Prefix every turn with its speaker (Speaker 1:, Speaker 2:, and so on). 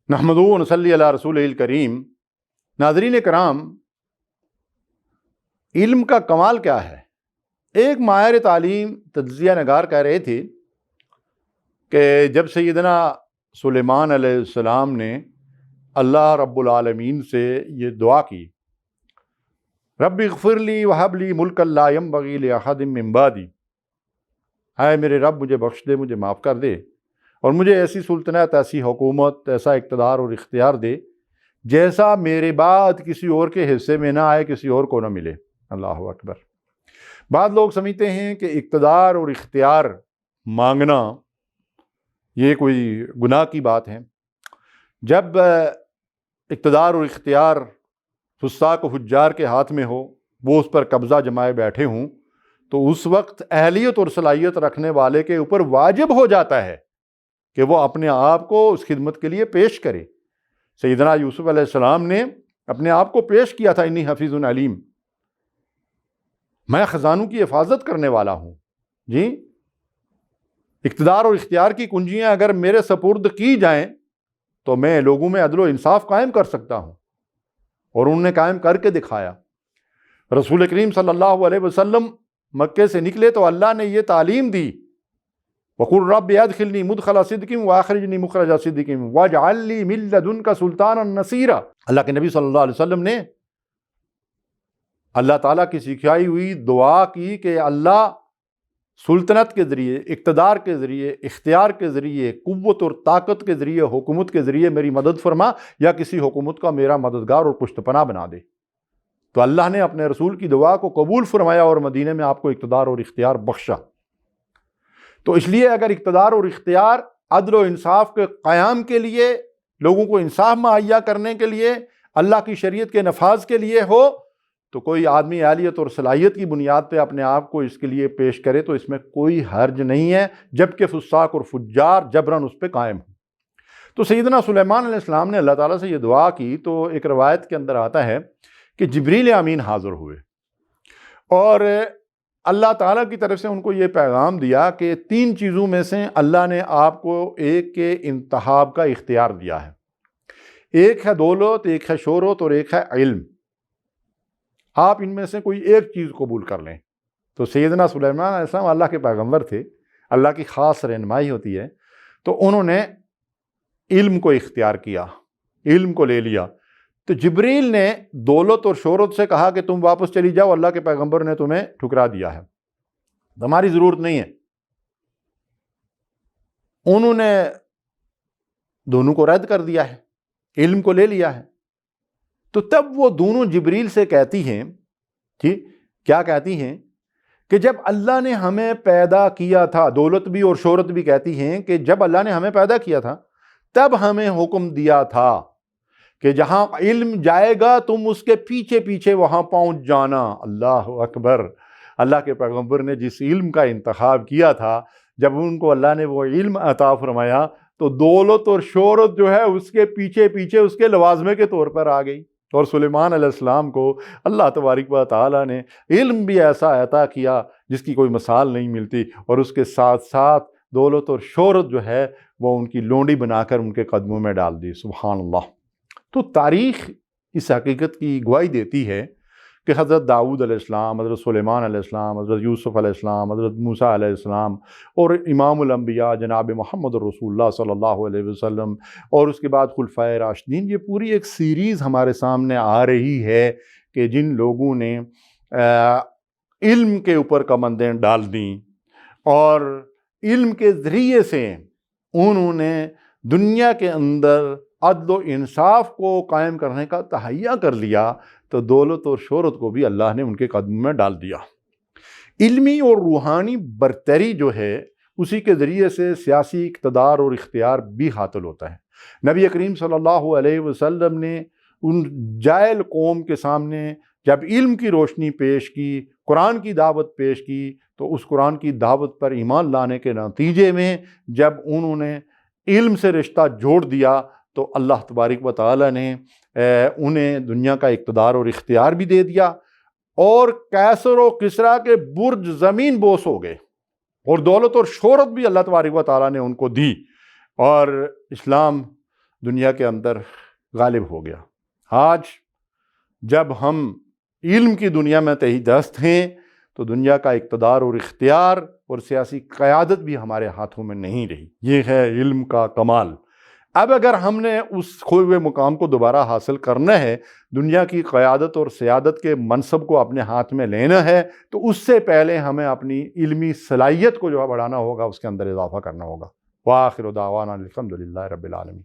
Speaker 1: نحمدہ و نصلی علی رسولہ الکریم۔ ناظرین کرام، علم کا کمال کیا ہے؟ ایک ماہر تعلیم تجزیہ نگار کہہ رہے تھے کہ جب سیدنا سلیمان علیہ السلام نے اللہ رب العالمین سے یہ دعا کی، رب اغفر لی وہب لی ملکا لا ینبغی لأحد من بعدی، اے میرے رب مجھے بخش دے، مجھے معاف کر دے، اور مجھے ایسی سلطنت، ایسی حکومت، ایسا اقتدار اور اختیار دے جیسا میرے بعد کسی اور کے حصے میں نہ آئے، کسی اور کو نہ ملے۔ اللہ اکبر۔ بعض لوگ سمجھتے ہیں کہ اقتدار اور اختیار مانگنا یہ کوئی گناہ کی بات ہے۔ جب اقتدار اور اختیار فساق و فجار کے ہاتھ میں ہو، وہ اس پر قبضہ جمائے بیٹھے ہوں، تو اس وقت اہلیت اور صلاحیت رکھنے والے کے اوپر واجب ہو جاتا ہے کہ وہ اپنے آپ کو اس خدمت کے لیے پیش کرے۔ سیدنا یوسف علیہ السلام نے اپنے آپ کو پیش کیا تھا، انی حفیظ علیم، میں خزانوں کی حفاظت کرنے والا ہوں۔ جی، اقتدار اور اختیار کی کنجیاں اگر میرے سپرد کی جائیں تو میں لوگوں میں عدل و انصاف قائم کر سکتا ہوں، اور انہوں نے قائم کر کے دکھایا۔ رسول کریم صلی اللہ علیہ وسلم مکے سے نکلے تو اللہ نے یہ تعلیم دی، وَقُلْ رَبِّ أَدْخِلْنِي مُدْخَلَ صِدْقٍ وَأَخْرِجْنِي مُخْرَجَ صِدْقٍ وَاجْعَلْ لِي مِن لَّدُنْكَ سُلْطَانًا نَصِيرًا۔ اللہ کے نبی صلی اللہ علیہ وسلم نے اللہ تعالیٰ کی سکھائی ہوئی دعا کی کہ اللہ سلطنت کے ذریعے، اقتدار کے ذریعے، اختیار کے ذریعے، قوت اور طاقت کے ذریعے، حکومت کے ذریعے میری مدد فرما، یا کسی حکومت کا میرا مددگار اور پشت پناہ بنا دے۔ تو اللہ نے اپنے رسول کی دعا کو قبول فرمایا اور مدینے میں آپ کو اقتدار اور اختیار بخشا۔ تو اس لیے اگر اقتدار اور اختیار عدل و انصاف کے قیام کے لیے، لوگوں کو انصاف مہیا کرنے کے لیے، اللہ کی شریعت کے نفاذ کے لیے ہو، تو کوئی آدمی اہلیت اور صلاحیت کی بنیاد پہ اپنے آپ کو اس کے لیے پیش کرے تو اس میں کوئی حرج نہیں ہے، جبکہ فساق اور فجار جبراً اس پہ قائم ہوں۔ تو سیدنا سلیمان علیہ السلام نے اللہ تعالیٰ سے یہ دعا کی، تو ایک روایت کے اندر آتا ہے کہ جبریل امین حاضر ہوئے اور اللہ تعالیٰ کی طرف سے ان کو یہ پیغام دیا کہ 3 چیزوں میں سے اللہ نے آپ کو ایک کے انتخاب کا اختیار دیا ہے۔ ایک ہے دولت، ایک ہے شہرت، اور ایک ہے علم۔ آپ ان میں سے کوئی ایک چیز قبول کر لیں۔ تو سیدنا سلیمان علیہ السلام اللہ کے پیغمبر تھے، اللہ کی خاص رہنمائی ہوتی ہے، تو انہوں نے علم کو اختیار کیا، علم کو لے لیا۔ تو جبریل نے دولت اور شہرت سے کہا کہ تم واپس چلی جاؤ، اللہ کے پیغمبر نے تمہیں ٹھکرا دیا ہے، تمہاری ضرورت نہیں ہے۔ انہوں نے دونوں کو رد کر دیا ہے، علم کو لے لیا ہے۔ تو تب وہ دونوں جبریل سے کہتی ہیں، جی کیا کہتی ہیں کہ جب اللہ نے ہمیں پیدا کیا تھا، دولت بھی اور شہرت بھی کہتی ہیں کہ جب اللہ نے ہمیں پیدا کیا تھا تب ہمیں حکم دیا تھا کہ جہاں علم جائے گا تم اس کے پیچھے پیچھے وہاں پہنچ جانا۔ اللہ اکبر۔ اللہ کے پیغمبر نے جس علم کا انتخاب کیا تھا، جب ان کو اللہ نے وہ علم عطا فرمایا تو دولت اور شہرت جو ہے اس کے پیچھے پیچھے اس کے لوازمے کے طور پر آ گئی۔ اور سلیمان علیہ السلام کو اللہ تبارک و تعالیٰ نے علم بھی ایسا عطا کیا جس کی کوئی مثال نہیں ملتی، اور اس کے ساتھ ساتھ دولت اور شہرت جو ہے وہ ان کی لونڈی بنا کر ان کے قدموں میں ڈال دی۔ سبحان اللہ۔ تو تاریخ اس حقیقت کی گواہی دیتی ہے کہ حضرت داؤد علیہ السلام، حضرت سلیمان علیہ السلام، حضرت یوسف علیہ السلام، حضرت موسیٰ علیہ السلام، اور امام الانبیاء جناب محمد رسول اللہ صلی اللہ علیہ وسلم، اور اس کے بعد خلفائے راشدین، یہ پوری ایک سیریز ہمارے سامنے آ رہی ہے کہ جن لوگوں نے علم کے اوپر کمندیں ڈال دیں اور علم کے ذریعے سے انہوں نے دنیا کے اندر عدل و انصاف کو قائم کرنے کا تہیہ کر لیا، تو دولت اور شہرت کو بھی اللہ نے ان کے قدم میں ڈال دیا۔ علمی اور روحانی برتری جو ہے اسی کے ذریعے سے سیاسی اقتدار اور اختیار بھی حاصل ہوتا ہے۔ نبی کریم صلی اللہ علیہ وسلم نے ان جاہل قوم کے سامنے جب علم کی روشنی پیش کی، قرآن کی دعوت پیش کی، تو اس قرآن کی دعوت پر ایمان لانے کے نتیجے میں جب انہوں نے علم سے رشتہ جوڑ دیا تو اللہ تبارک و تعالیٰ نے انہیں دنیا کا اقتدار اور اختیار بھی دے دیا، اور کیسر و کسریٰ کے برج زمین بوس ہو گئے، اور دولت اور شہرت بھی اللہ تبارک و تعالیٰ نے ان کو دی، اور اسلام دنیا کے اندر غالب ہو گیا۔ آج جب ہم علم کی دنیا میں تہی دست ہیں تو دنیا کا اقتدار اور اختیار اور سیاسی قیادت بھی ہمارے ہاتھوں میں نہیں رہی۔ یہ ہے علم کا کمال۔ اب اگر ہم نے اس کھوئے ہوئے مقام کو دوبارہ حاصل کرنا ہے، دنیا کی قیادت اور سیادت کے منصب کو اپنے ہاتھ میں لینا ہے، تو اس سے پہلے ہمیں اپنی علمی صلاحیت کو جو ہے بڑھانا ہوگا، اس کے اندر اضافہ کرنا ہوگا۔ وآخر دعوانا الحمد للہ رب العالمین۔